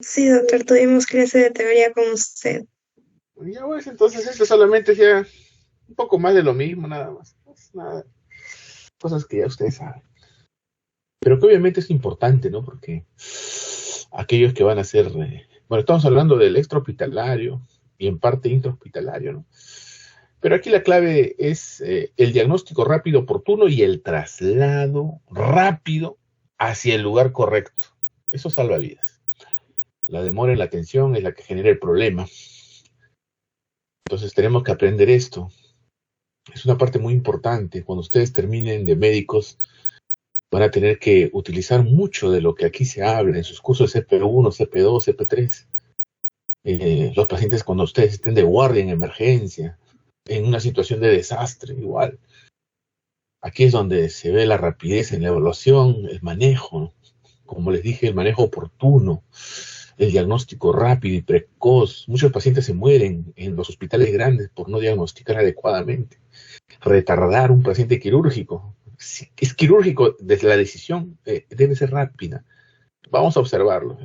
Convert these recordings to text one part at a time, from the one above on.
Sí, doctor, tuvimos clase de teoría con usted. Ya pues, entonces esto solamente es ya un poco más de lo mismo, nada más. Pues nada, cosas que ya ustedes saben. Pero que obviamente es importante, ¿no? Porque aquellos que van a ser, bueno, estamos hablando del extrahospitalario y en parte intrahospitalario, ¿no? Pero aquí la clave es el diagnóstico rápido, oportuno y el traslado rápido hacia el lugar correcto. Eso salva vidas. La demora en la atención es la que genera el problema. Entonces tenemos que aprender esto. Es una parte muy importante. Cuando ustedes terminen de médicos, van a tener que utilizar mucho de lo que aquí se habla en sus cursos de CP1, CP2, CP3. Los pacientes cuando ustedes estén de guardia en emergencia, en una situación de desastre, igual. Aquí es donde se ve la rapidez en la evaluación, el manejo, como les dije, el manejo oportuno, el diagnóstico rápido y precoz. Muchos pacientes se mueren en los hospitales grandes por no diagnosticar adecuadamente. Retardar un paciente quirúrgico. Si es quirúrgico, desde la decisión debe ser rápida. Vamos a observarlo.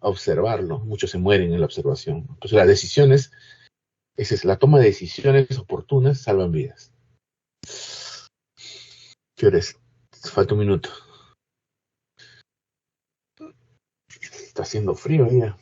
A observarlo. Muchos se mueren en la observación. Entonces las decisiones, esa es la toma de decisiones oportunas, salvan vidas. ¿Qué hora es? Falta un minuto. Está haciendo frío ya.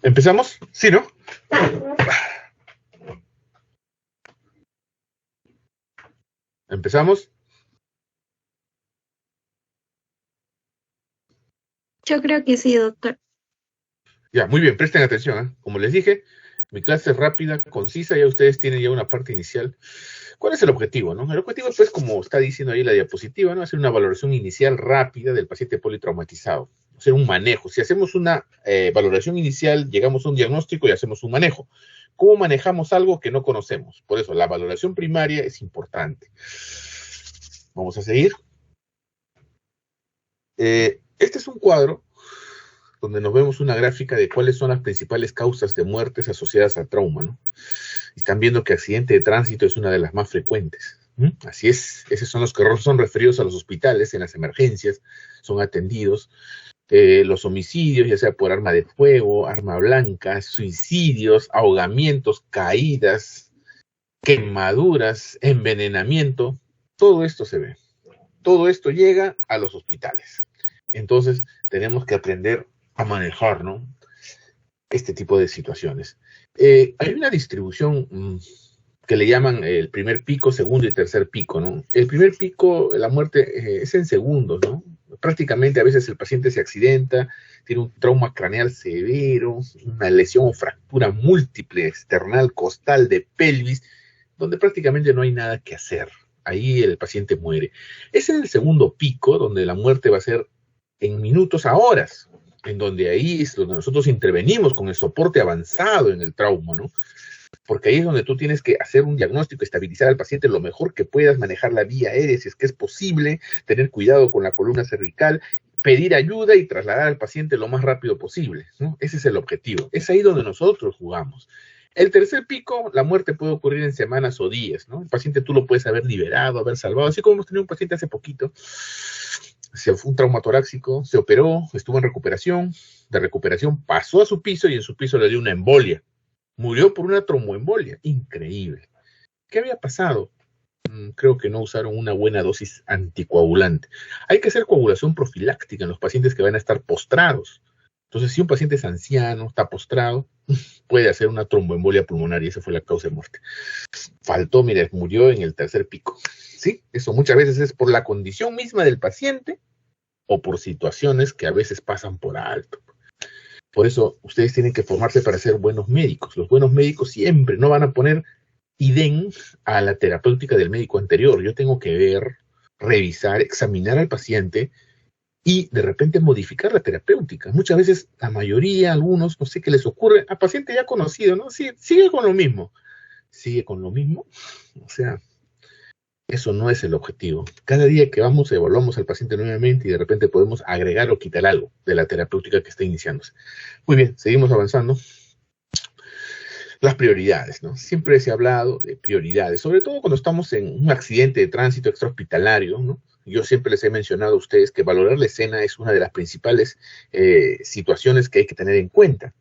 ¿Empezamos? Sí, ¿no? ¿Empezamos? Yo creo que sí, doctor. Ya, muy bien, presten atención. ¿Eh? Como les dije, mi clase es rápida, concisa, ya ustedes tienen ya una parte inicial. ¿Cuál es el objetivo? ¿No? El objetivo es, pues, como está diciendo ahí la diapositiva, ¿no? Hacer una valoración inicial rápida del paciente politraumatizado. Hacer un manejo. Si hacemos una valoración inicial, llegamos a un diagnóstico y hacemos un manejo. ¿Cómo manejamos algo que no conocemos? Por eso, la valoración primaria es importante. Vamos a seguir. Este es un cuadro donde nos vemos una gráfica de cuáles son las principales causas de muertes asociadas al trauma, ¿no? Y están viendo que accidente de tránsito es una de las más frecuentes. Así es, esos son los que son referidos a los hospitales, en las emergencias, son atendidos. Los homicidios, ya sea por arma de fuego, arma blanca, suicidios, ahogamientos, caídas, quemaduras, envenenamiento, todo esto se ve. Todo esto llega a los hospitales. Entonces, tenemos que aprender a manejar, ¿no? Este tipo de situaciones. Hay una distribución que le llaman el primer pico, segundo y tercer pico, ¿no? El primer pico, la muerte es en segundos, ¿no? Prácticamente a veces el paciente se accidenta, tiene un trauma craneal severo, una lesión o fractura múltiple, external, costal, de pelvis, donde prácticamente no hay nada que hacer. Ahí el paciente muere. Es en el segundo pico donde la muerte va a ser en minutos a horas, en donde ahí es donde nosotros intervenimos con el soporte avanzado en el trauma, ¿no? Porque ahí es donde tú tienes que hacer un diagnóstico, estabilizar al paciente lo mejor que puedas, manejar la vía aérea si es que es posible, tener cuidado con la columna cervical, pedir ayuda y trasladar al paciente lo más rápido posible, ¿no? Ese es el objetivo. Es ahí donde nosotros jugamos. El tercer pico, la muerte puede ocurrir en semanas o días, ¿no? El paciente tú lo puedes haber liberado, haber salvado, así como hemos tenido un paciente hace poquito, se fue un trauma torácico, se operó, estuvo en recuperación, de recuperación pasó a su piso y en su piso le dio una embolia. Murió por una tromboembolia. Increíble. ¿Qué había pasado? Creo que no usaron una buena dosis anticoagulante. Hay que hacer coagulación profiláctica en los pacientes que van a estar postrados. Entonces, si un paciente es anciano, está postrado, puede hacer una tromboembolia pulmonar y esa fue la causa de muerte. Faltó, mire, murió en el tercer pico. ¿Sí? Eso muchas veces es por la condición misma del paciente o por situaciones que a veces pasan por alto. Por eso ustedes tienen que formarse para ser buenos médicos. Los buenos médicos siempre no van a poner idem a la terapéutica del médico anterior. Yo tengo que ver, revisar, examinar al paciente y de repente modificar la terapéutica. Muchas veces, la mayoría, algunos, no sé qué les ocurre, a paciente ya conocido, ¿no? Sigue con lo mismo. Sigue con lo mismo. O sea, eso no es el objetivo. Cada día que vamos, evaluamos al paciente nuevamente y de repente podemos agregar o quitar algo de la terapéutica que está iniciándose. Muy bien, seguimos avanzando. Las prioridades, ¿no? Siempre se ha hablado de prioridades, sobre todo cuando estamos en un accidente de tránsito extrahospitalario, ¿no? Yo siempre les he mencionado a ustedes que valorar la escena es una de las principales situaciones que hay que tener en cuenta.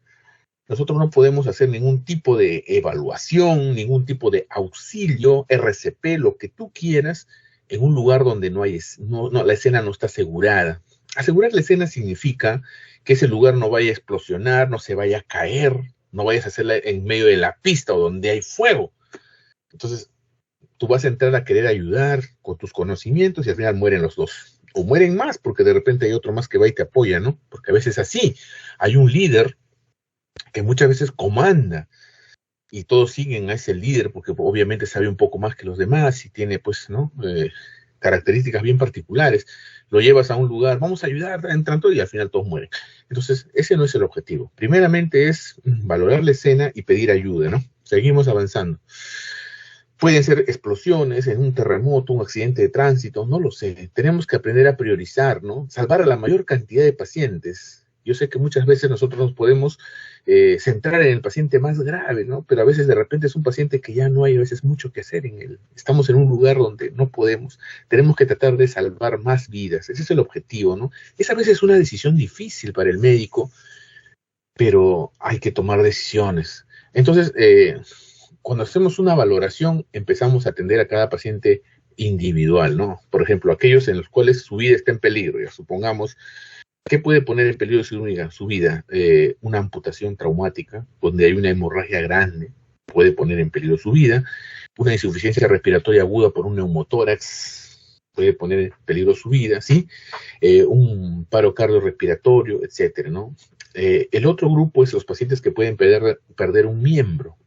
Nosotros no podemos hacer ningún tipo de evaluación, ningún tipo de auxilio, RCP, lo que tú quieras, en un lugar donde la escena no está asegurada. Asegurar la escena significa que ese lugar no vaya a explosionar, no se vaya a caer, no vayas a hacerla en medio de la pista o donde hay fuego. Entonces, tú vas a entrar a querer ayudar con tus conocimientos y al final mueren los dos. O mueren más, porque de repente hay otro más que va y te apoya, ¿no? Porque a veces así, hay un líder que muchas veces comanda y todos siguen a ese líder porque obviamente sabe un poco más que los demás y tiene, pues, ¿no? Características bien particulares. Lo llevas a un lugar, vamos a ayudar, entran todos y al final todos mueren. Entonces, ese no es el objetivo. Primeramente es valorar la escena y pedir ayuda, ¿no? Seguimos avanzando. Pueden ser explosiones en un terremoto, un accidente de tránsito, no lo sé. Tenemos que aprender a priorizar, ¿no? Salvar a la mayor cantidad de pacientes. Yo sé que muchas veces nosotros nos podemos centrar en el paciente más grave, ¿no? Pero a veces de repente es un paciente que ya no hay a veces mucho que hacer en él. Estamos en un lugar donde no podemos. Tenemos que tratar de salvar más vidas. Ese es el objetivo, ¿no? Es a veces una decisión difícil para el médico, pero hay que tomar decisiones. Entonces, cuando hacemos una valoración, empezamos a atender a cada paciente individual, ¿no? Por ejemplo, aquellos en los cuales su vida está en peligro, ya supongamos. ¿Qué puede poner en peligro su vida? Una amputación traumática, donde hay una hemorragia grande, puede poner en peligro su vida. Una insuficiencia respiratoria aguda por un neumotórax puede poner en peligro su vida, ¿sí? Un paro cardiorrespiratorio, etcétera, ¿no? El otro grupo es los pacientes que pueden perder un miembro.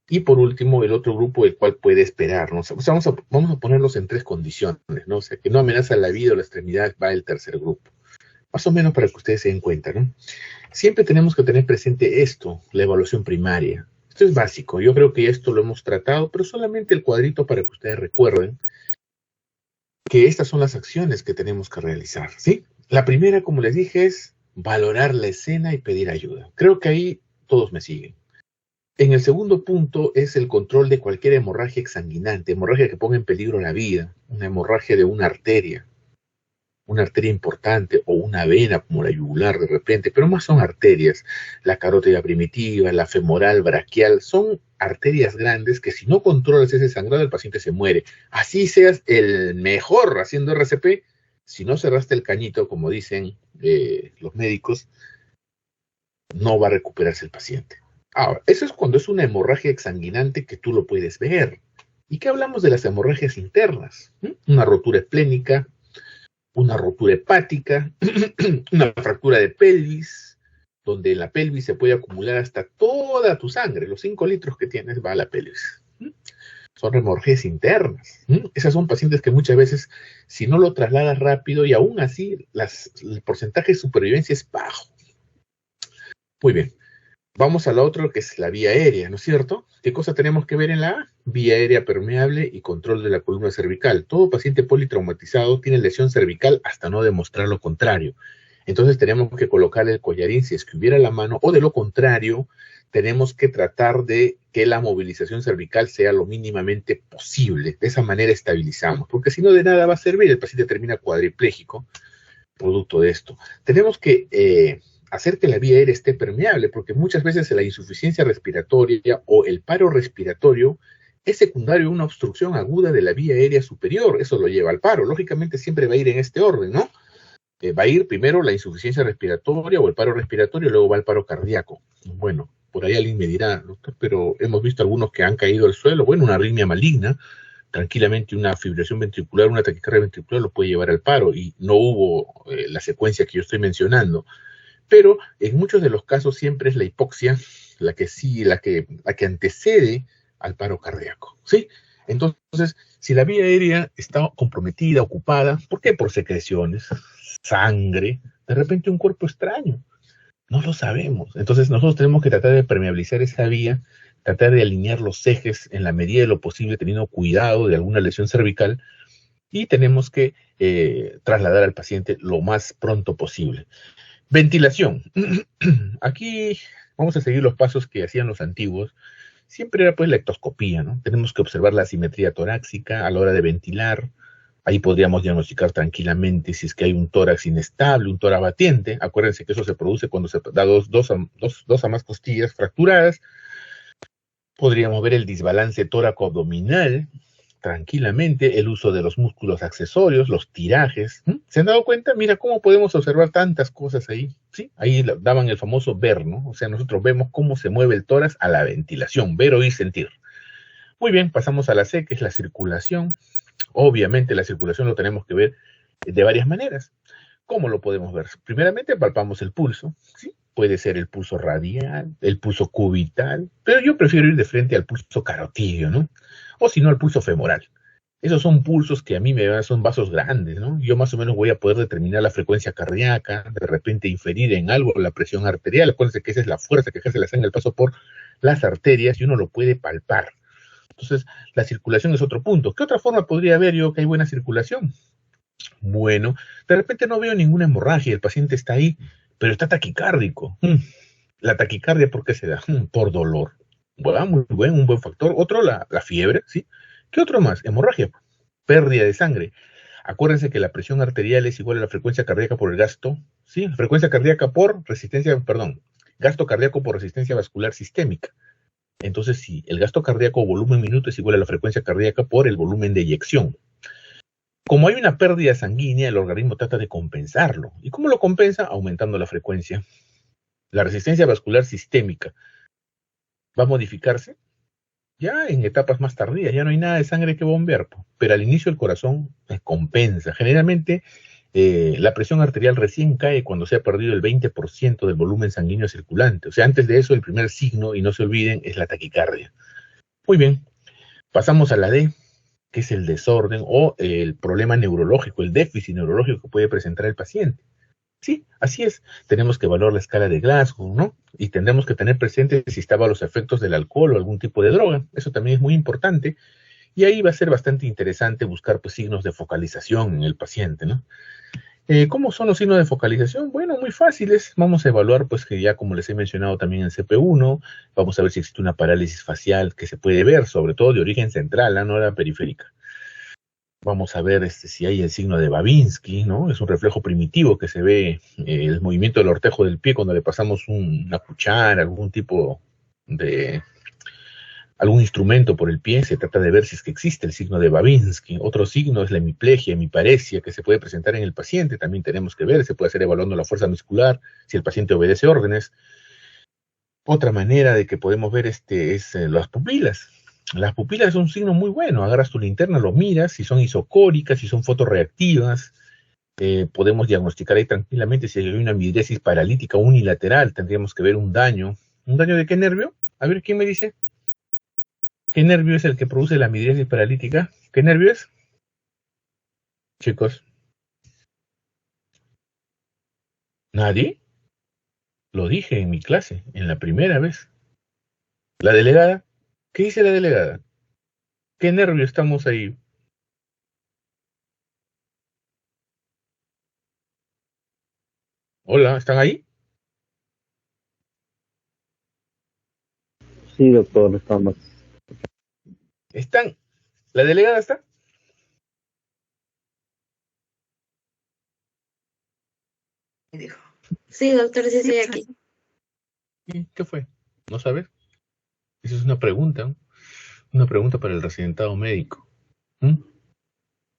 Y por último, el otro grupo, el cual puede esperar, ¿no? O sea, vamos a ponerlos en tres condiciones, ¿no? O sea, que no amenaza la vida o la extremidad, va el tercer grupo. Más o menos para que ustedes se den cuenta, ¿no? Siempre tenemos que tener presente esto, la evaluación primaria. Esto es básico, yo creo que esto lo hemos tratado, pero solamente el cuadrito para que ustedes recuerden que estas son las acciones que tenemos que realizar, ¿sí? La primera, como les dije, es valorar la escena y pedir ayuda. Creo que ahí todos me siguen. En el segundo punto es el control de cualquier hemorragia exsanguinante, hemorragia que ponga en peligro la vida, una hemorragia de una arteria importante o una vena como la yugular de repente, pero más son arterias, la carótida primitiva, la femoral, braquial, son arterias grandes que si no controlas ese sangrado el paciente se muere. Así seas el mejor haciendo RCP, si no cerraste el cañito, como dicen los médicos, no va a recuperarse el paciente. Ahora, eso es cuando es una hemorragia exsanguinante que tú lo puedes ver. ¿Y qué hablamos de las hemorragias internas? Una rotura esplénica, una rotura hepática, una fractura de pelvis, donde en la pelvis se puede acumular hasta toda tu sangre, los 5 litros que tienes va a la pelvis. Son hemorragias internas. Esas son pacientes que muchas veces, si no lo trasladas rápido, y aún así, el porcentaje de supervivencia es bajo. Muy bien. Vamos a la otra, que es la vía aérea, ¿no es cierto? ¿Qué cosa tenemos que ver en la A? Vía aérea permeable y control de la columna cervical. Todo paciente politraumatizado tiene lesión cervical hasta no demostrar lo contrario. Entonces tenemos que colocarle el collarín si es que hubiera la mano, o de lo contrario, tenemos que tratar de que la movilización cervical sea lo mínimamente posible. De esa manera estabilizamos, porque si no de nada va a servir, el paciente termina cuadripléjico producto de esto. Tenemos que hacer que la vía aérea esté permeable, porque muchas veces la insuficiencia respiratoria o el paro respiratorio es secundario a una obstrucción aguda de la vía aérea superior. Eso lo lleva al paro. Lógicamente siempre va a ir en este orden, ¿no? Va a ir primero la insuficiencia respiratoria o el paro respiratorio, luego va el paro cardíaco. Bueno, por ahí alguien me dirá, doctor, pero hemos visto algunos que han caído al suelo. Bueno, una arritmia maligna, tranquilamente una fibrilación ventricular, una taquicardia ventricular lo puede llevar al paro y no hubo la secuencia que yo estoy mencionando. Pero en muchos de los casos siempre es la hipoxia la que antecede al paro cardíaco, ¿sí? Entonces, si la vía aérea está comprometida, ocupada, ¿por qué? Por secreciones. sangre, de repente un cuerpo extraño. No lo sabemos. Entonces nosotros tenemos que tratar de permeabilizar esa vía, tratar de alinear los ejes en la medida de lo posible, teniendo cuidado de alguna lesión cervical, y tenemos que trasladar al paciente lo más pronto posible. Ventilación. Aquí vamos a seguir los pasos que hacían los antiguos. Siempre era pues la ectoscopía, ¿no? Tenemos que observar la asimetría torácica a la hora de ventilar. Ahí podríamos diagnosticar tranquilamente si es que hay un tórax inestable, un tórax batiente. Acuérdense que eso se produce cuando se da dos a más costillas fracturadas. Podríamos ver el desbalance tóraco-abdominal tranquilamente, el uso de los músculos accesorios, los tirajes. ¿Se han dado cuenta? Mira cómo podemos observar tantas cosas ahí. ¿Sí? Ahí daban el famoso ver, ¿no? O sea, nosotros vemos cómo se mueve el tórax a la ventilación, ver, oír, sentir. Muy bien, pasamos a la C, que es la circulación. Obviamente la circulación lo tenemos que ver de varias maneras. ¿Cómo lo podemos ver? Primeramente palpamos el pulso, ¿sí? Puede ser el pulso radial, el pulso cubital, pero yo prefiero ir de frente al pulso carotídeo, ¿no? O si no, al pulso femoral. Esos son pulsos que a mí me dan, son vasos grandes, ¿no? Yo más o menos voy a poder determinar la frecuencia cardíaca, de repente inferir en algo la presión arterial. Acuérdense que esa es la fuerza que ejerce la sangre al paso por las arterias y uno lo puede palpar. Entonces, la circulación es otro punto. ¿Qué otra forma podría haber yo que hay buena circulación? Bueno, de repente no veo ninguna hemorragia, el paciente está ahí, pero está taquicárdico. La taquicardia, ¿por qué se da? Por dolor. Bueno, muy buen, un buen factor. Otro, la fiebre, ¿sí? ¿Qué otro más? Hemorragia, pérdida de sangre. Acuérdense que la presión arterial es igual a la frecuencia cardíaca por el gasto, ¿sí? Frecuencia cardíaca por resistencia, perdón, gasto cardíaco por resistencia vascular sistémica. Entonces, si el gasto cardíaco o volumen minuto es igual a la frecuencia cardíaca por el volumen de eyección. Como hay una pérdida sanguínea, el organismo trata de compensarlo. ¿Y cómo lo compensa? Aumentando la frecuencia. La resistencia vascular sistémica va a modificarse ya en etapas más tardías. Ya no hay nada de sangre que bombear, pero al inicio el corazón compensa. Generalmente la presión arterial recién cae cuando se ha perdido el 20% del volumen sanguíneo circulante. O sea, antes de eso el primer signo, y no se olviden, es la taquicardia. Muy bien, pasamos a la D, que es el desorden o el problema neurológico, el déficit neurológico que puede presentar el paciente. Sí, así es. Tenemos que evaluar la escala de Glasgow, ¿no? Y tendremos que tener presente si estaba los efectos del alcohol o algún tipo de droga. Eso también es muy importante. Y ahí va a ser bastante interesante buscar pues, signos de focalización en el paciente, ¿no? ¿Cómo son los signos de focalización? Bueno, muy fáciles. Vamos a evaluar, pues, que ya como les he mencionado también en CP1, vamos a ver si existe una parálisis facial que se puede ver, sobre todo de origen central, no la periférica. Vamos a ver si hay el signo de Babinski, ¿no? Es un reflejo primitivo que se ve el movimiento del ortejo del pie cuando le pasamos una cuchara, algún tipo de algún instrumento por el pie. Se trata de ver si es que existe el signo de Babinski. Otro signo es la hemiplegia, hemiparesia, que se puede presentar en el paciente. También tenemos que ver, se puede hacer evaluando la fuerza muscular, si el paciente obedece órdenes. Otra manera de que podemos ver es las pupilas. Las pupilas es un signo muy bueno. Agarras tu linterna, lo miras, si son isocóricas, si son fotorreactivas. Podemos diagnosticar ahí tranquilamente si hay una midriasis paralítica unilateral. Tendríamos que ver un daño. ¿Un daño de qué nervio? A ver, ¿quién me dice? ¿Qué nervio es el que produce la midriasis paralítica? ¿Qué nervio es? Chicos. ¿Nadie? Lo dije en mi clase, en la primera vez. ¿La delegada? ¿Qué dice la delegada? ¿Qué nervio estamos ahí? Hola, ¿están ahí? Sí, doctor, estamos. ¿Están? ¿La delegada está? Dijo. Sí, doctor, sí estoy aquí. ¿Y qué fue? ¿No sabes? Esa es una pregunta para el residentado médico.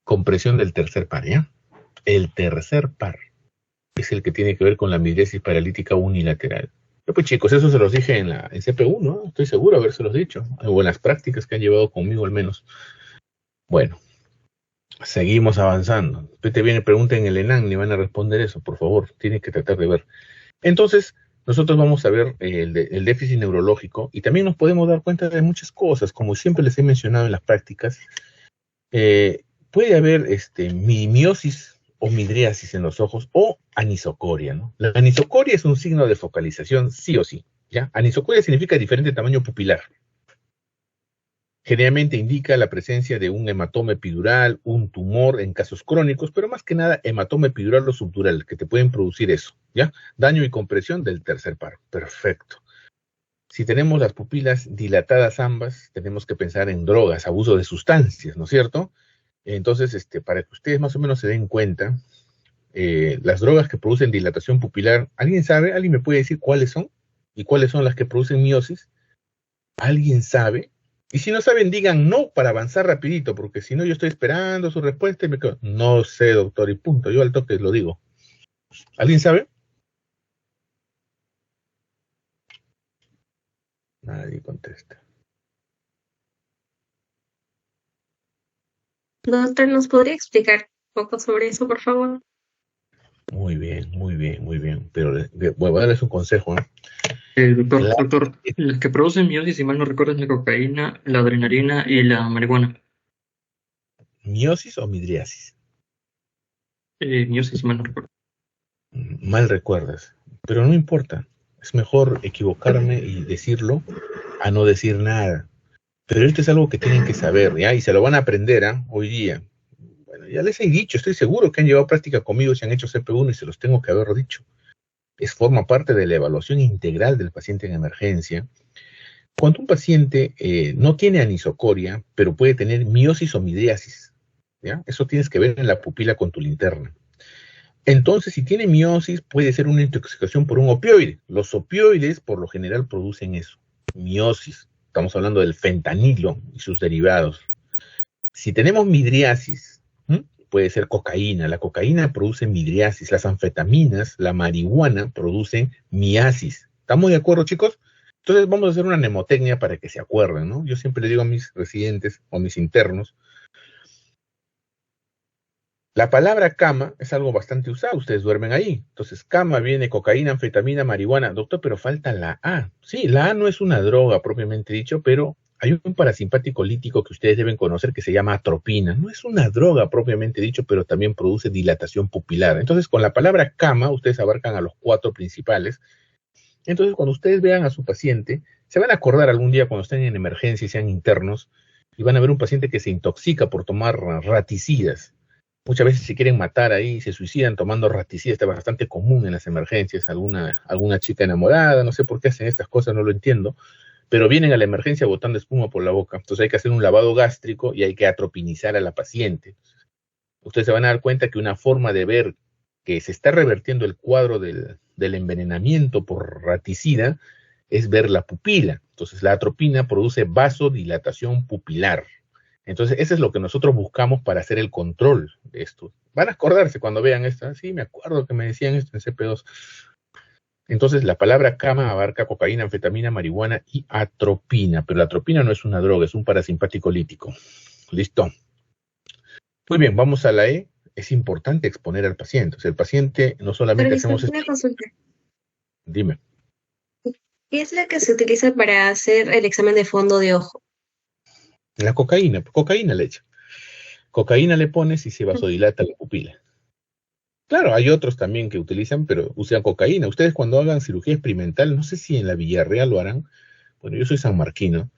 Compresión del tercer par, ¿ya? El tercer par es el que tiene que ver con la midriasis paralítica unilateral. Pues chicos, eso se los dije en CP1, ¿no? Estoy seguro de habérselos dicho, o en las prácticas que han llevado conmigo al menos. Bueno, seguimos avanzando. Después te viene pregunta en el ENAM, ni van a responder eso, por favor, tienen que tratar de ver. Entonces, nosotros vamos a ver el déficit neurológico y también nos podemos dar cuenta de muchas cosas, como siempre les he mencionado en las prácticas. Puede haber miosis o midriasis en los ojos o anisocoria, ¿no? La anisocoria es un signo de focalización sí o sí, ¿ya? Anisocoria significa diferente tamaño pupilar. Generalmente indica la presencia de un hematoma epidural, un tumor en casos crónicos, pero más que nada hematoma epidural o subdural, que te pueden producir eso, ¿ya? Daño y compresión del tercer paro. Perfecto. Si tenemos las pupilas dilatadas ambas, tenemos que pensar en drogas, abuso de sustancias, ¿no es cierto? Entonces, para que ustedes más o menos se den cuenta, las drogas que producen dilatación pupilar, ¿alguien sabe? ¿Alguien me puede decir cuáles son? ¿Y cuáles son las que producen miosis? ¿Alguien sabe? Y si no saben, digan no para avanzar rapidito, porque si no yo estoy esperando su respuesta y me quedo, no sé, doctor, y punto. Yo al toque lo digo. ¿Alguien sabe? Nadie contesta. Doctor, ¿nos podría explicar un poco sobre eso, por favor? Muy bien, muy bien, muy bien. Pero voy a darles un consejo, ¿no? La Doctor, las que producen miosis, si mal no recuerdo, es la cocaína, la adrenalina y la marihuana. miosis o midriasis. Miosis, si mal no recuerdo. Mal recuerdas, pero no importa. Es mejor equivocarme y decirlo a no decir nada. Pero esto es algo que tienen que saber, ¿ya? Y se lo van a aprender, ¿ah? Hoy día. Bueno, ya les he dicho, estoy seguro que han llevado práctica conmigo si han hecho CP1 y se los tengo que haber dicho. Forma parte de la evaluación integral del paciente en emergencia. Cuando un paciente no tiene anisocoria, pero puede tener miosis o midriasis, ¿ya? Eso tienes que ver en la pupila con tu linterna. Entonces, si tiene miosis, puede ser una intoxicación por un opioide. Los opioides, por lo general, producen eso, miosis. Estamos hablando del fentanilo y sus derivados. Si tenemos midriasis, puede ser cocaína. La cocaína produce midriasis. Las anfetaminas, la marihuana, producen miasis. ¿Estamos de acuerdo, chicos? Entonces, vamos a hacer una mnemotecnia para que se acuerden, ¿no? Yo siempre le digo a mis residentes o mis internos, la palabra cama es algo bastante usado, ustedes duermen ahí. Entonces, cama viene cocaína, anfetamina, marihuana. Doctor, pero falta la A. Sí, la A no es una droga propiamente dicho, pero hay un parasimpático lítico que ustedes deben conocer que se llama atropina. No es una droga propiamente dicho, pero también produce dilatación pupilar. Entonces, con la palabra cama, ustedes abarcan a los 4 principales. Entonces, cuando ustedes vean a su paciente, se van a acordar algún día cuando estén en emergencia y sean internos, y van a ver un paciente que se intoxica por tomar raticidas. Muchas veces se quieren matar ahí, se suicidan tomando raticidas, está bastante común en las emergencias, alguna chica enamorada, no sé por qué hacen estas cosas, no lo entiendo, pero vienen a la emergencia botando espuma por la boca. Entonces hay que hacer un lavado gástrico y hay que atropinizar a la paciente. Ustedes se van a dar cuenta que una forma de ver que se está revertiendo el cuadro del envenenamiento por raticida es ver la pupila. Entonces la atropina produce vasodilatación pupilar. Entonces, eso es lo que nosotros buscamos para hacer el control de esto. Van a acordarse cuando vean esto. Sí, me acuerdo que me decían esto en CP2. Entonces, la palabra cama abarca cocaína, anfetamina, marihuana y atropina. Pero la atropina no es una droga, es un parasimpático lítico. ¿Listo? Muy bien, vamos a la E. Es importante exponer al paciente. O sea, el paciente no solamente Pero hacemos... una consulta. Dime. ¿Qué es la que se utiliza para hacer el examen de fondo de ojo? La cocaína le echa. Cocaína le pones y se vasodilata la pupila. Claro, hay otros también que utilizan, pero usan cocaína. Ustedes cuando hagan cirugía experimental, no sé si en la Villarreal lo harán. Bueno, yo soy sanmarquino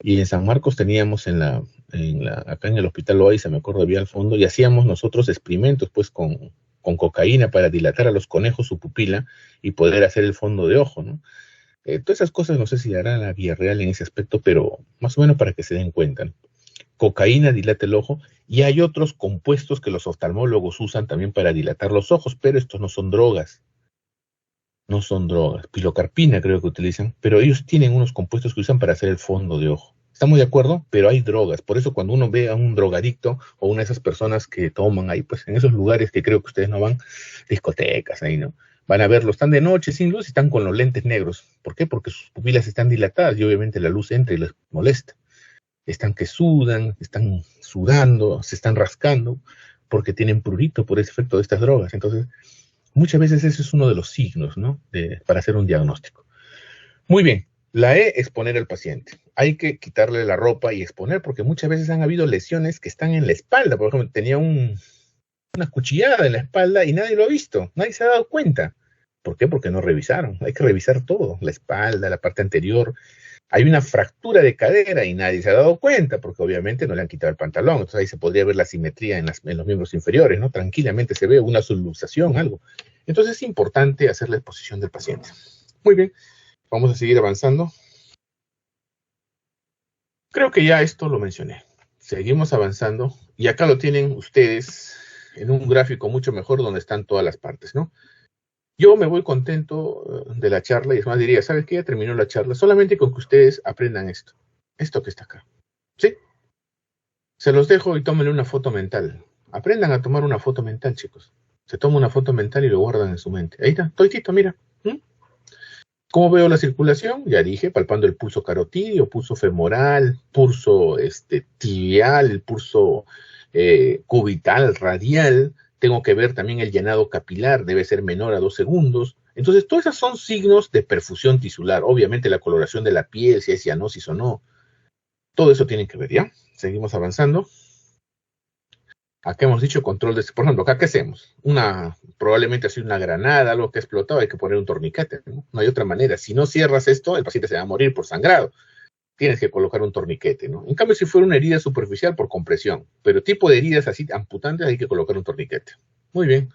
y en San Marcos teníamos acá en el Hospital Loaiza, me acuerdo, había al fondo, y hacíamos nosotros experimentos pues con cocaína para dilatar a los conejos su pupila y poder hacer el fondo de ojo, ¿no? Todas esas cosas no sé si hará la Villarreal en ese aspecto, pero más o menos para que se den cuenta, ¿no? Cocaína dilata el ojo y hay otros compuestos que los oftalmólogos usan también para dilatar los ojos, pero estos no son drogas. No son drogas. Pilocarpina creo que utilizan, pero ellos tienen unos compuestos que usan para hacer el fondo de ojo. Estamos de acuerdo, pero hay drogas. Por eso cuando uno ve a un drogadicto o una de esas personas que toman ahí, pues en esos lugares que creo que ustedes no van, discotecas ahí, ¿no? Van a verlo, están de noche sin luz y están con los lentes negros. ¿Por qué? Porque sus pupilas están dilatadas y obviamente la luz entra y les molesta. Están que sudan, están sudando, se están rascando, porque tienen prurito por ese efecto de estas drogas. Entonces, muchas veces ese es uno de los signos, ¿no? Para hacer un diagnóstico. Muy bien, la E, exponer al paciente. Hay que quitarle la ropa y exponer, porque muchas veces han habido lesiones que están en la espalda. Por ejemplo, tenía un una cuchillada en la espalda y nadie lo ha visto, nadie se ha dado cuenta. ¿Por qué? Porque no revisaron. Hay que revisar todo, la espalda, la parte anterior. Hay una fractura de cadera y nadie se ha dado cuenta, porque obviamente no le han quitado el pantalón. Entonces ahí se podría ver la simetría en los miembros inferiores, ¿no? Tranquilamente se ve una subluxación, algo. Entonces es importante hacer la exposición del paciente. Muy bien, vamos a seguir avanzando. Creo que ya esto lo mencioné. Seguimos avanzando y acá lo tienen ustedes en un gráfico mucho mejor donde están todas las partes, ¿no? Yo me voy contento de la charla y es más diría, ¿sabes qué? Ya terminó la charla, solamente con que ustedes aprendan esto que está acá, ¿sí? Se los dejo y tómenle una foto mental. Aprendan a tomar una foto mental, chicos. Se toma una foto mental y lo guardan en su mente. Ahí está, toitito, mira. ¿Cómo veo la circulación? Ya dije, palpando el pulso carotídeo, pulso femoral, pulso tibial, el pulso cubital, radial. Tengo que ver también el llenado capilar, debe ser menor a 2 segundos. Entonces, todos esos son signos de perfusión tisular. Obviamente, la coloración de la piel, si hay cianosis o no. Todo eso tienen que ver, ¿ya? Seguimos avanzando. Acá hemos dicho control de... Por ejemplo, acá, ¿qué hacemos? Probablemente ha sido una granada, algo que ha explotado, hay que poner un torniquete, ¿no? No hay otra manera. Si no cierras esto, el paciente se va a morir por sangrado. Tienes que colocar un torniquete, ¿no? En cambio, si fuera una herida superficial, por compresión. Pero tipo de heridas así amputantes, hay que colocar un torniquete. Muy bien.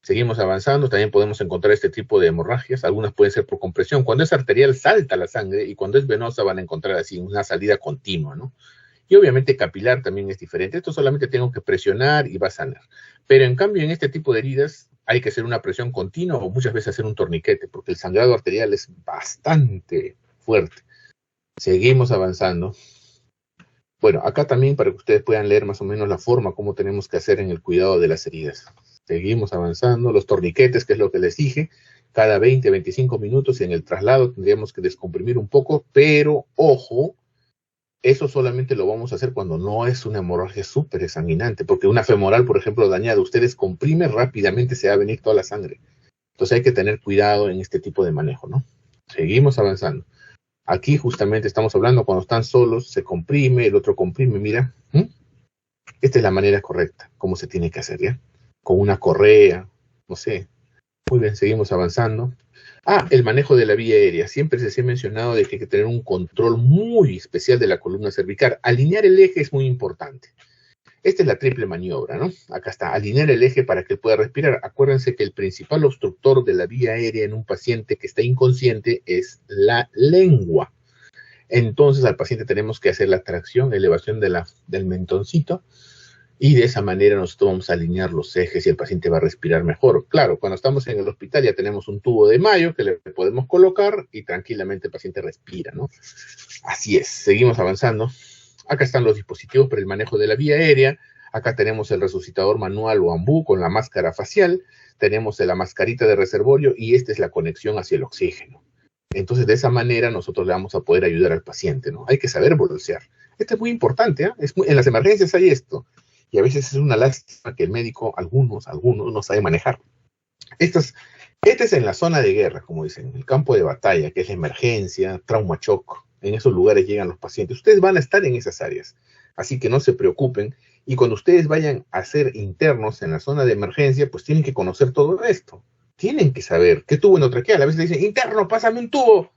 Seguimos avanzando. También podemos encontrar este tipo de hemorragias. Algunas pueden ser por compresión. Cuando es arterial, salta la sangre. Y cuando es venosa, van a encontrar así una salida continua, ¿no? Y obviamente capilar también es diferente. Esto solamente tengo que presionar y va a sanar. Pero en cambio, en este tipo de heridas, hay que hacer una presión continua o muchas veces hacer un torniquete, porque el sangrado arterial es bastante fuerte. Seguimos avanzando. Bueno, acá también para que ustedes puedan leer más o menos la forma, cómo tenemos que hacer en el cuidado de las heridas. Seguimos avanzando. Los torniquetes, que es lo que les dije, cada 20, 25 minutos y en el traslado tendríamos que descomprimir un poco, pero ojo, eso solamente lo vamos a hacer cuando no es una hemorragia súper exsanguinante, porque una femoral, por ejemplo, dañada, ustedes comprimen rápidamente, se va a venir toda la sangre. Entonces hay que tener cuidado en este tipo de manejo, ¿no? Seguimos avanzando. Aquí justamente estamos hablando cuando están solos, se comprime, el otro comprime, mira. Esta es la manera correcta, cómo se tiene que hacer, ¿ya? Con una correa, no sé. Muy bien, seguimos avanzando. El manejo de la vía aérea. Siempre se ha mencionado de que hay que tener un control muy especial de la columna cervical. Alinear el eje es muy importante. Esta es la triple maniobra, ¿no? Acá está, alinear el eje para que pueda respirar. Acuérdense que el principal obstructor de la vía aérea en un paciente que está inconsciente es la lengua. Entonces al paciente tenemos que hacer la tracción, elevación del mentoncito, y de esa manera nosotros vamos a alinear los ejes y el paciente va a respirar mejor. Claro, cuando estamos en el hospital ya tenemos un tubo de Mayo que le podemos colocar y tranquilamente el paciente respira, ¿no? Así es, seguimos avanzando. Acá están los dispositivos para el manejo de la vía aérea. Acá tenemos el resucitador manual o ambú con la máscara facial. Tenemos la mascarita de reservorio y esta es la conexión hacia el oxígeno. Entonces, de esa manera nosotros le vamos a poder ayudar al paciente, ¿no? Hay que saber bolsear. Esto es muy importante, ¿eh? En las emergencias hay esto. Y a veces es una lástima que el médico, algunos no sabe manejar. Este es en la zona de guerra, como dicen, el campo de batalla, que es la emergencia, trauma shock. En esos lugares llegan los pacientes. Ustedes van a estar en esas áreas, así que no se preocupen. Y cuando ustedes vayan a ser internos en la zona de emergencia, pues tienen que conocer todo esto. Tienen que saber qué tubo endotraqueal. A veces le dicen, interno, pásame un tubo.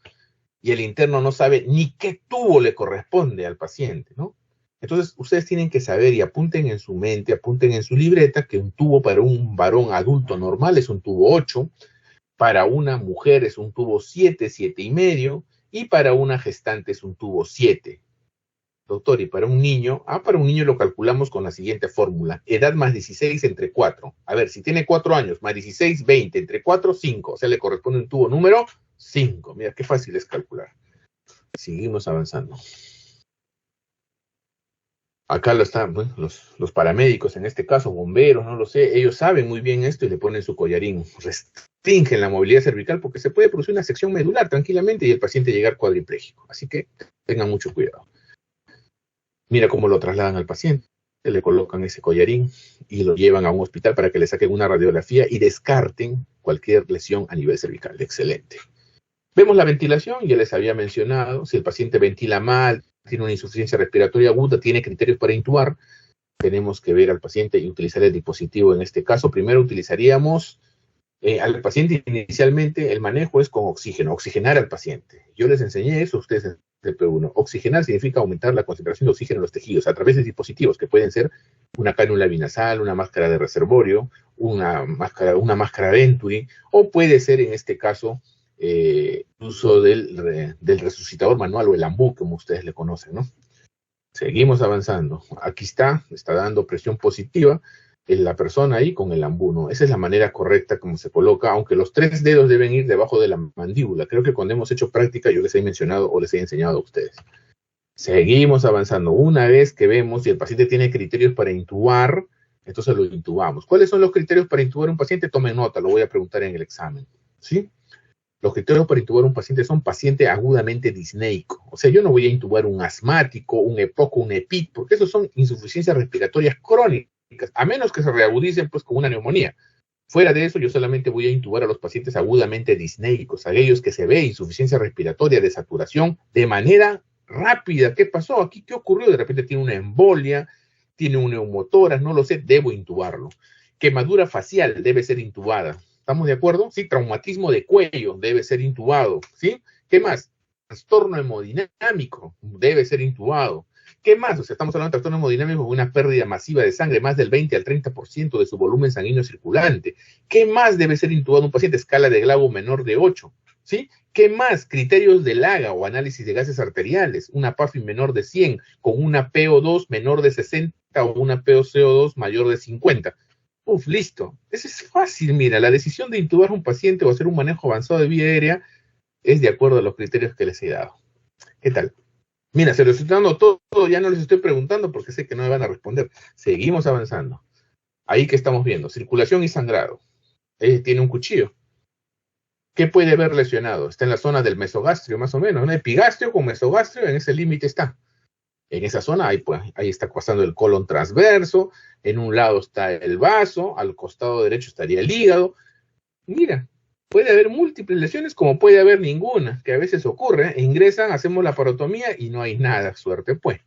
Y el interno no sabe ni qué tubo le corresponde al paciente, ¿no? Entonces, ustedes tienen que saber y apunten en su mente, apunten en su libreta que un tubo para un varón adulto normal es un tubo 8, para una mujer es un tubo 7, 7 y medio, y para una gestante es un tubo 7. Doctor, y para un niño lo calculamos con la siguiente fórmula. Edad más 16 entre 4. A ver, si tiene 4 años, más 16, 20, entre 4, 5. O sea, le corresponde un tubo número 5. Mira, qué fácil es calcular. Seguimos avanzando. Acá lo están, bueno, los paramédicos, en este caso, bomberos, no lo sé, ellos saben muy bien esto y le ponen su collarín. Restringen la movilidad cervical porque se puede producir una sección medular tranquilamente y el paciente llegar cuadripléjico. Así que tengan mucho cuidado. Mira cómo lo trasladan al paciente, le colocan ese collarín y lo llevan a un hospital para que le saquen una radiografía y descarten cualquier lesión a nivel cervical. Excelente. Vemos la ventilación, ya les había mencionado, si el paciente ventila mal, tiene una insuficiencia respiratoria aguda, tiene criterios para intubar. tenemos que ver al paciente y utilizar el dispositivo. En este caso, primero utilizaríamos al paciente inicialmente, el manejo es con oxígeno, oxigenar al paciente. Yo les enseñé eso a ustedes en el P1. Oxigenar significa aumentar la concentración de oxígeno en los tejidos a través de dispositivos que pueden ser una cánula binasal, una máscara de reservorio, una máscara Venturi, o puede ser en este caso el uso del resucitador manual o el AMBU, como ustedes le conocen, ¿no? Seguimos avanzando. Aquí está dando presión positiva en la persona ahí con el AMBU, ¿no? Esa es la manera correcta como se coloca, aunque los 3 dedos deben ir debajo de la mandíbula. Creo que cuando hemos hecho práctica yo les he mencionado o les he enseñado a ustedes. Seguimos avanzando. Una vez que vemos si el paciente tiene criterios para intubar, entonces lo intubamos. ¿Cuáles son los criterios para intubar a un paciente? Tomen nota, lo voy a preguntar en el examen, ¿sí? Los criterios para intubar a un paciente son paciente agudamente disneico. O sea, yo no voy a intubar un asmático, un EPOC, un EPIC, porque esos son insuficiencias respiratorias crónicas, a menos que se reagudicen pues con una neumonía. Fuera de eso, yo solamente voy a intubar a los pacientes agudamente disneicos, aquellos que se ve insuficiencia respiratoria de saturación de manera rápida. ¿Qué pasó aquí? ¿Qué ocurrió? De repente tiene una embolia, tiene un neumotórax, no lo sé, debo intubarlo. Quemadura facial debe ser intubada. ¿Estamos de acuerdo? Sí, traumatismo de cuello debe ser intubado, ¿sí? ¿Qué más? Trastorno hemodinámico debe ser intubado. ¿Qué más? O sea, estamos hablando de trastorno hemodinámico con una pérdida masiva de sangre, más del 20 al 30% de su volumen sanguíneo circulante. ¿Qué más debe ser intubado un paciente? Escala de Glago menor de 8, ¿sí? ¿Qué más? Criterios de LAGA o análisis de gases arteriales, una PAFI menor de 100, con una PO2 menor de 60 o una POCO2 mayor de 50. Uf, listo. Eso es fácil, mira, la decisión de intubar a un paciente o hacer un manejo avanzado de vía aérea es de acuerdo a los criterios que les he dado. ¿Qué tal? Mira, se los estoy dando todo, ya no les estoy preguntando porque sé que no me van a responder. Seguimos avanzando. Ahí que estamos viendo, circulación y sangrado. Tiene un cuchillo. ¿Qué puede haber lesionado? Está en la zona del mesogastrio, más o menos, ¿no? Epigastrio con mesogastrio, en ese límite está. En esa zona, ahí está pasando el colon transverso, en un lado está el vaso, al costado derecho estaría el hígado. Mira, puede haber múltiples lesiones como puede haber ninguna, que a veces ocurre. Ingresan, hacemos la parotomía y no hay nada, suerte pues.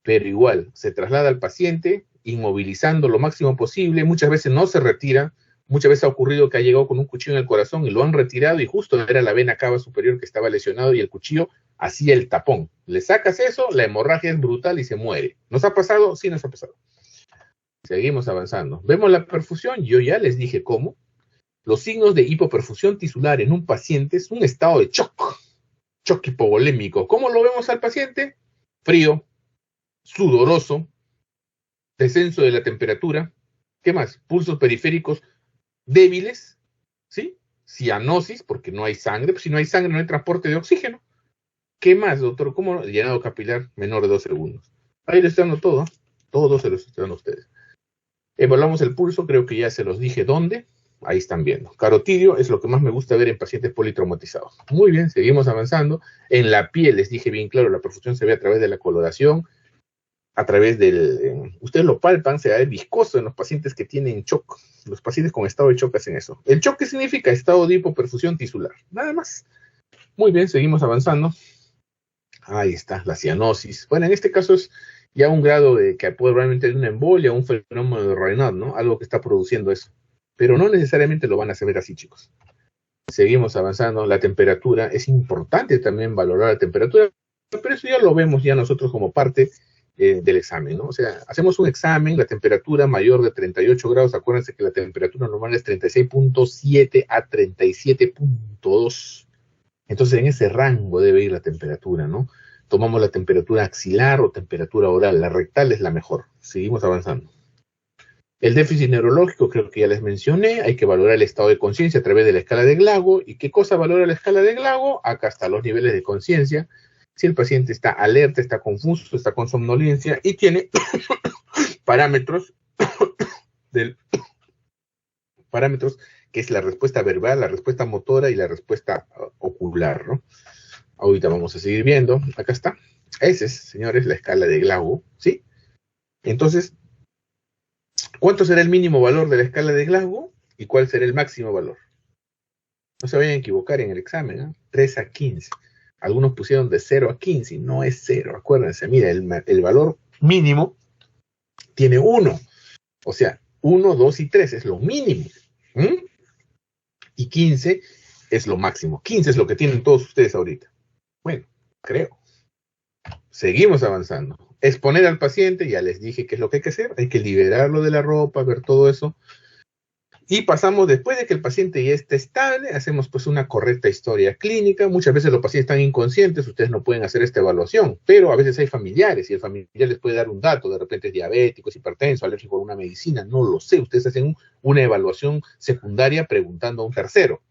Pero igual, se traslada al paciente, inmovilizando lo máximo posible, muchas veces no se retira, muchas veces ha ocurrido que ha llegado con un cuchillo en el corazón y lo han retirado y justo era la vena cava superior que estaba lesionado y el cuchillo hacía el tapón. Le sacas eso, la hemorragia es brutal y se muere. ¿Nos ha pasado? Sí, nos ha pasado. Seguimos avanzando. Vemos la perfusión, yo ya les dije cómo. Los signos de hipoperfusión tisular en un paciente es un estado de shock hipovolémico. ¿Cómo lo vemos al paciente? Frío, sudoroso, descenso de la temperatura. ¿Qué más? Pulsos periféricos débiles, ¿sí? Cianosis, porque no hay sangre. Pues si no hay sangre, no hay transporte de oxígeno. ¿Qué más, doctor? ¿Cómo? Llenado capilar menor de 2 segundos. Ahí les estoy dando todo. Todo se los estoy dando a ustedes. Evaluamos el pulso, creo que ya se los dije dónde. Ahí están viendo. Carotidio es lo que más me gusta ver en pacientes politraumatizados. Muy bien, seguimos avanzando. En la piel, les dije bien claro, la perfusión se ve a través de la coloración, a través del... ustedes lo palpan, se ve viscoso en los pacientes que tienen shock. Los pacientes con estado de shock hacen eso. ¿El shock qué significa? Estado de hipoperfusión tisular. Nada más. Muy bien, seguimos avanzando. Ahí está, la cianosis. Bueno, en este caso es ya un grado de que puede realmente tener una embolia, un fenómeno de Raynaud, ¿no? Algo que está produciendo eso. Pero no necesariamente lo van a saber así, chicos. Seguimos avanzando. La temperatura, es importante también valorar la temperatura, pero eso ya lo vemos ya nosotros como parte del examen, ¿no? O sea, hacemos un examen, la temperatura mayor de 38 grados, acuérdense que la temperatura normal es 36.7 a 37.2. Entonces, en ese rango debe ir la temperatura, ¿no? Tomamos la temperatura axilar o temperatura oral. La rectal es la mejor. Seguimos avanzando. El déficit neurológico, creo que ya les mencioné. Hay que valorar el estado de conciencia a través de la escala de Glago. ¿Y qué cosa valora la escala de Glago? Acá están los niveles de conciencia. Si el paciente está alerta, está confuso, está con somnolencia y tiene parámetros que es la respuesta verbal, la respuesta motora y la respuesta ocular, ¿no? Ahorita vamos a seguir viendo. Acá está. Esa es, señores, la escala de Glago, ¿sí? Entonces, ¿cuánto será el mínimo valor de la escala de Glago y cuál será el máximo valor? No se vayan a equivocar en el examen, ¿eh? 3 a 15. Algunos pusieron de 0 a 15, no es 0, acuérdense. Mira, el valor mínimo tiene 1. O sea, 1, 2 y 3 es lo mínimo. Y 15 es lo máximo. 15 es lo que tienen todos ustedes ahorita. Bueno, creo. Seguimos avanzando. Exponer al paciente, ya les dije qué es lo que hay que hacer. Hay que liberarlo de la ropa, ver todo eso. Y pasamos, después de que el paciente ya esté estable, hacemos pues una correcta historia clínica. Muchas veces los pacientes están inconscientes, ustedes no pueden hacer esta evaluación, pero a veces hay familiares y el familiar les puede dar un dato, de repente es diabético, es hipertenso, alérgico a una medicina, no lo sé. Ustedes hacen una evaluación secundaria preguntando a un tercero.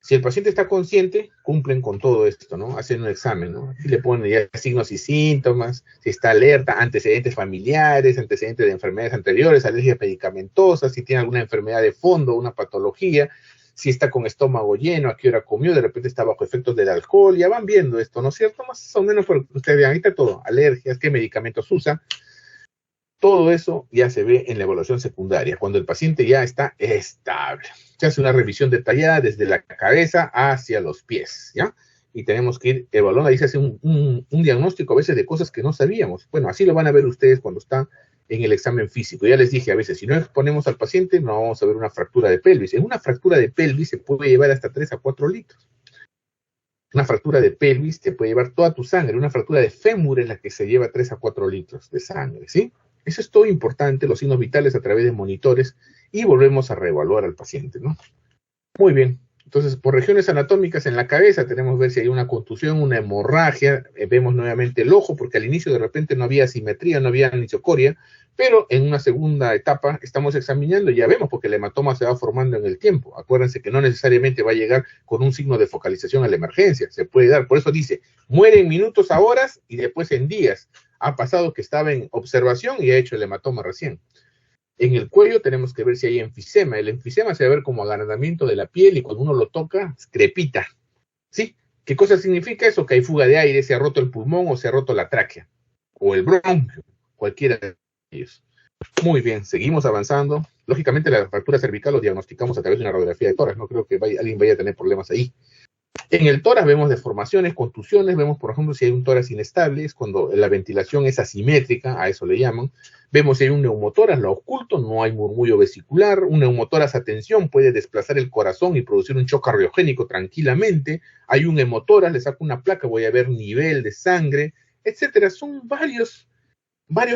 Si el paciente está consciente, cumplen con todo esto, ¿no? Hacen un examen, ¿no? Y le ponen ya signos y síntomas, si está alerta, antecedentes familiares, antecedentes de enfermedades anteriores, alergias medicamentosas, si tiene alguna enfermedad de fondo, una patología, si está con estómago lleno, a qué hora comió, de repente está bajo efectos del alcohol, ya van viendo esto, ¿no es cierto? Más o menos, porque ustedes vean, ahí está todo, alergias, qué medicamentos usa. Todo eso ya se ve en la evaluación secundaria, cuando el paciente ya está estable. Se hace una revisión detallada desde la cabeza hacia los pies, ¿ya? Y tenemos que ir evaluando, ahí se hace un diagnóstico a veces de cosas que no sabíamos. Bueno, así lo van a ver ustedes cuando están en el examen físico. Ya les dije, a veces, si no exponemos al paciente, no vamos a ver una fractura de pelvis. En una fractura de pelvis se puede llevar hasta 3 a 4 litros. Una fractura de pelvis te puede llevar toda tu sangre. Una fractura de fémur es la que se lleva 3 a 4 litros de sangre, ¿sí? Eso es todo importante, los signos vitales a través de monitores, y volvemos a reevaluar al paciente, ¿no? Muy bien. Entonces, por regiones anatómicas en la cabeza, tenemos que ver si hay una contusión, una hemorragia, vemos nuevamente el ojo, porque al inicio de repente no había simetría, no había anisocoria, pero en una segunda etapa estamos examinando y ya vemos, porque el hematoma se va formando en el tiempo. Acuérdense que no necesariamente va a llegar con un signo de focalización a la emergencia, se puede dar, por eso dice, muere en minutos a horas y después en días. Ha pasado que estaba en observación y ha hecho el hematoma recién. En el cuello tenemos que ver si hay enfisema. El enfisema se va a ver como agrandamiento de la piel y cuando uno lo toca, crepita. ¿Sí? ¿Qué cosa significa eso? Que hay fuga de aire, se ha roto el pulmón o se ha roto la tráquea o el bronquio, cualquiera de ellos. Muy bien, seguimos avanzando. Lógicamente la fractura cervical lo diagnosticamos a través de una radiografía de tórax. No creo que alguien vaya a tener problemas ahí. En el tórax vemos deformaciones, contusiones, vemos, por ejemplo, si hay un tórax inestable, es cuando la ventilación es asimétrica, a eso le llaman. Vemos si hay un neumotórax, lo oculto, no hay murmullo vesicular. Un neumotórax a tensión puede desplazar el corazón y producir un shock cardiogénico tranquilamente. Hay un hemotórax, le saco una placa, voy a ver nivel de sangre, etcétera. Son varios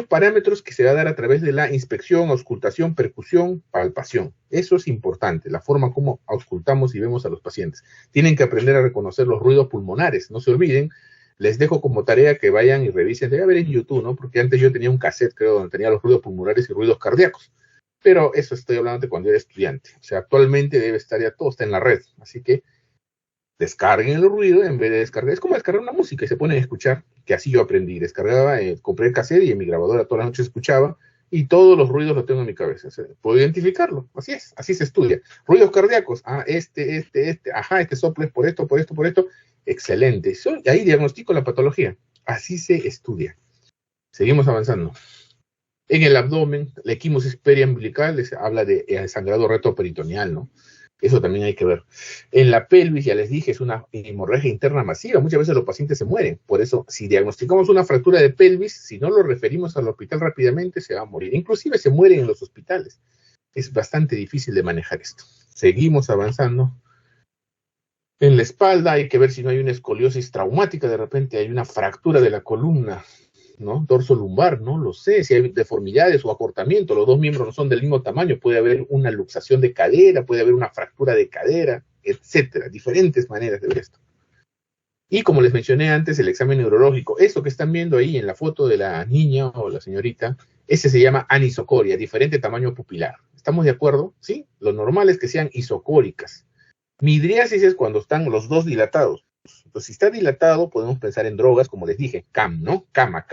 parámetros que se va a dar a través de la inspección, auscultación, percusión, palpación. Eso es importante, la forma como auscultamos y vemos a los pacientes. Tienen que aprender a reconocer los ruidos pulmonares, no se olviden. Les dejo como tarea que vayan y revisen, debe haber en YouTube, ¿no? Porque antes yo tenía un cassette, creo, donde tenía los ruidos pulmonares y ruidos cardíacos. Pero eso estoy hablando de cuando era estudiante. O sea, actualmente debe estar ya todo, está en la red. Así que descarguen el ruido en vez de descargar. Es como descargar una música y se ponen a escuchar, que así yo aprendí. Descargaba, compré el cassette y en mi grabadora todas las noches escuchaba y todos los ruidos los tengo en mi cabeza. O sea, puedo identificarlo. Así es, así se estudia. Ruidos cardíacos. Ah, ajá, este soplo es por esto, por esto, por esto. Excelente. Y ahí diagnostico la patología. Así se estudia. Seguimos avanzando. En el abdomen, la equimosis periumbilical habla de sangrado retroperitoneal, ¿no? Eso también hay que ver. En la pelvis, ya les dije, es una hemorragia interna masiva. Muchas veces los pacientes se mueren. Por eso, si diagnosticamos una fractura de pelvis, si no lo referimos al hospital rápidamente, se va a morir. Inclusive se mueren en los hospitales. Es bastante difícil de manejar esto. Seguimos avanzando. En la espalda hay que ver si no hay una escoliosis traumática. De repente hay una fractura de la columna, ¿no? Dorso lumbar, no lo sé, si hay deformidades o acortamiento, los dos miembros no son del mismo tamaño, puede haber una luxación de cadera, puede haber una fractura de cadera, etcétera, diferentes maneras de ver esto. Y como les mencioné antes, el examen neurológico, eso que están viendo ahí en la foto de la niña o la señorita, ese se llama anisocoria, diferente tamaño pupilar. ¿Estamos de acuerdo? ¿Sí? Lo normal es que sean isocóricas. Midriasis es cuando están los dos dilatados. Entonces, si está dilatado, podemos pensar en drogas, como les dije, CAM, ¿no? Cama,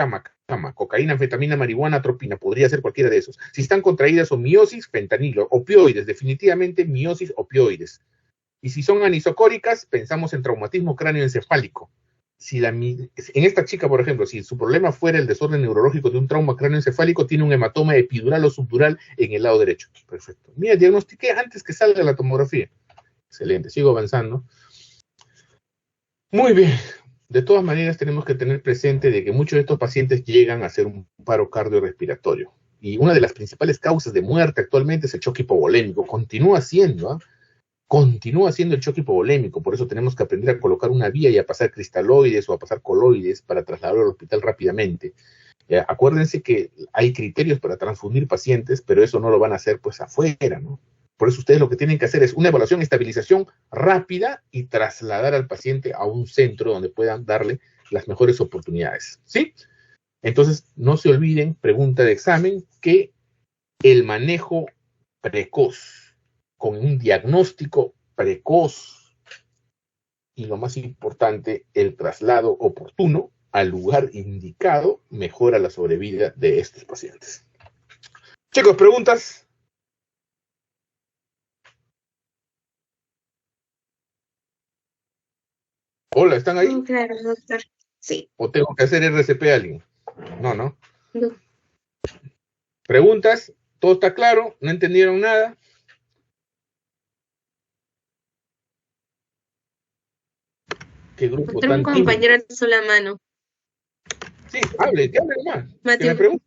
cocaína, anfetamina, marihuana, atropina, podría ser cualquiera de esos. Si están contraídas o miosis, fentanilo, opioides, definitivamente miosis, opioides. Y si son anisocóricas, pensamos en traumatismo cráneoencefálico. En esta chica, por ejemplo, si su problema fuera el desorden neurológico de un trauma cráneoencefálico, tiene un hematoma epidural o subdural en el lado derecho. Perfecto. Mira, diagnostiqué antes que salga la tomografía. Excelente, sigo avanzando. Muy bien. De todas maneras, tenemos que tener presente de que muchos de estos pacientes llegan a hacer un paro cardiorrespiratorio. Y una de las principales causas de muerte actualmente es el choque hipovolémico. Continúa siendo, continúa siendo el choque hipovolémico. Por eso tenemos que aprender a colocar una vía y a pasar cristaloides o a pasar coloides para trasladarlo al hospital rápidamente. Acuérdense que hay criterios para transfundir pacientes, pero eso no lo van a hacer pues afuera, ¿no? Por eso ustedes lo que tienen que hacer es una evaluación y estabilización rápida y trasladar al paciente a un centro donde puedan darle las mejores oportunidades, ¿sí? Entonces, no se olviden, pregunta de examen, que el manejo precoz, con un diagnóstico precoz, y lo más importante, el traslado oportuno al lugar indicado, mejora la sobrevida de estos pacientes. Chicos, ¿preguntas? Hola, ¿están ahí? Claro, doctor. Sí. ¿O tengo que hacer RCP a alguien? No. No. ¿Preguntas? ¿Todo está claro? ¿No entendieron nada? ¿Qué grupo Doctor, tan un tímido? compañero alzó la mano. Sí, hable más. Que Matthew. me pregunte.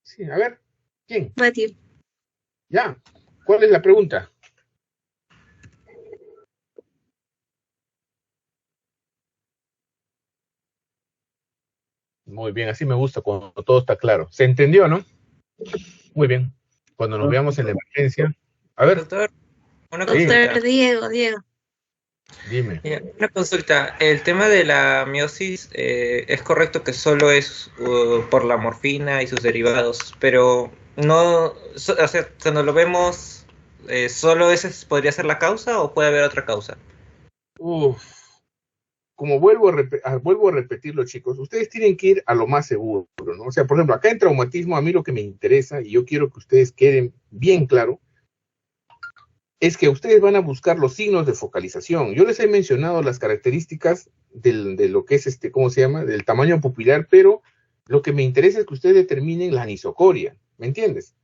Sí, a ver, ¿quién? Matthew. Ya, ¿cuál es la pregunta? Muy bien, así me gusta cuando todo está claro. ¿Se entendió, no? Muy bien. Cuando nos veamos en la emergencia. A ver. Doctor, una Sí. consulta. Doctor Diego. Dime. Una consulta. El tema de la miosis, es correcto que solo es por la morfina y sus derivados, pero no, o sea, cuando lo vemos, ¿solo ese podría ser la causa o puede haber otra causa? Como vuelvo a repetirlo, chicos, ustedes tienen que ir a lo más seguro, ¿no? O sea, por ejemplo, acá en traumatismo, a mí lo que me interesa, y yo quiero que ustedes queden bien claro, es que ustedes van a buscar los signos de focalización. Yo les he mencionado las características de lo que es ¿cómo se llama? Del tamaño pupilar, pero lo que me interesa es que ustedes determinen la anisocoria, ¿me entiendes?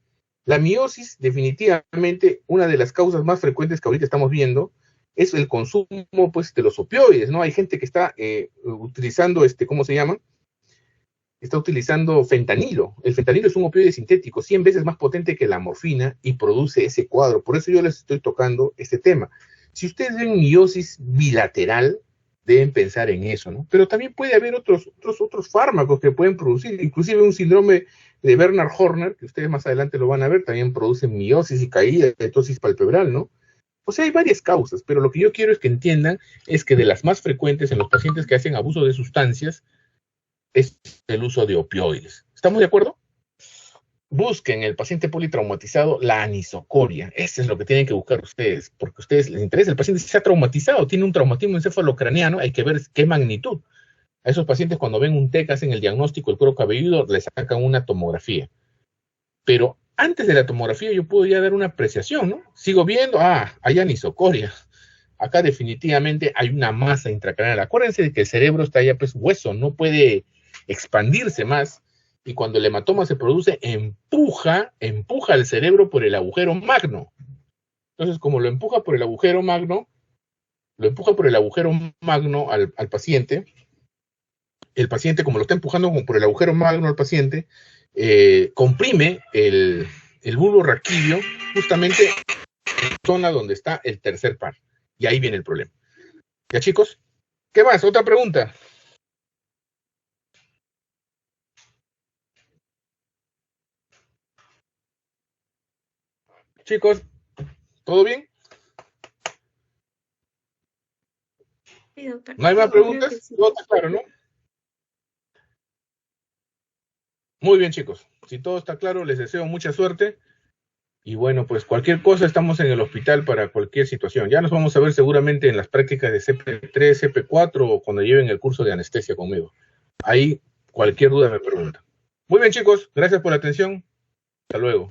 La miosis, definitivamente, una de las causas más frecuentes que ahorita estamos viendo es el consumo, pues, de los opioides, ¿no? Hay gente que está utilizando, ¿cómo se llama? Está utilizando fentanilo. El fentanilo es un opioide sintético, 100 veces más potente que la morfina y produce ese cuadro. Por eso yo les estoy tocando este tema. Si ustedes ven miosis bilateral, deben pensar en eso, ¿no? Pero también puede haber otros fármacos que pueden producir, inclusive un síndrome de Bernard Horner, que ustedes más adelante lo van a ver, también produce miosis y caída de tosis palpebral, ¿no? O sea, hay varias causas, pero lo que yo quiero es que entiendan es que de las más frecuentes en los pacientes que hacen abuso de sustancias es el uso de opioides. ¿Estamos de acuerdo? Busquen en el paciente politraumatizado la anisocoria. Eso es lo que tienen que buscar ustedes, porque a ustedes les interesa. El paciente se ha traumatizado, tiene un traumatismo encefalocraneano, hay que ver qué magnitud. A esos pacientes cuando ven un TEC, hacen el diagnóstico, el cuero cabelludo, les sacan una tomografía. Pero antes de la tomografía yo puedo ya dar una apreciación, ¿no? Sigo viendo, hay anisocoria. Acá definitivamente hay una masa intracraneal. Acuérdense de que el cerebro está ya pues hueso, no puede expandirse más, y cuando el hematoma se produce, empuja el cerebro por el agujero magno. Entonces, como lo empuja por el agujero magno al paciente, el paciente, como lo está empujando por el agujero magno al paciente, comprime el bulbo raquídeo justamente en la zona donde está el tercer par. Y ahí viene el problema. ¿Ya, chicos? ¿Qué más? ¿Otra pregunta? Chicos, ¿todo bien? Sí, doctor. ¿No hay más preguntas? Creo que sí. Todo está claro, ¿no? Muy bien, chicos. Si todo está claro, les deseo mucha suerte. Y bueno, pues cualquier cosa, estamos en el hospital para cualquier situación. Ya nos vamos a ver seguramente en las prácticas de CP3, CP4 o cuando lleven el curso de anestesia conmigo. Ahí cualquier duda me pregunta. Muy bien, chicos. Gracias por la atención. Hasta luego.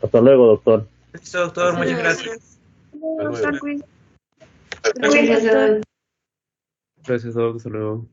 Hasta luego, doctor. Listo, doctor, muchas gracias. Hasta luego. Doctor, Gracias. Gracias, doctor. Hasta luego.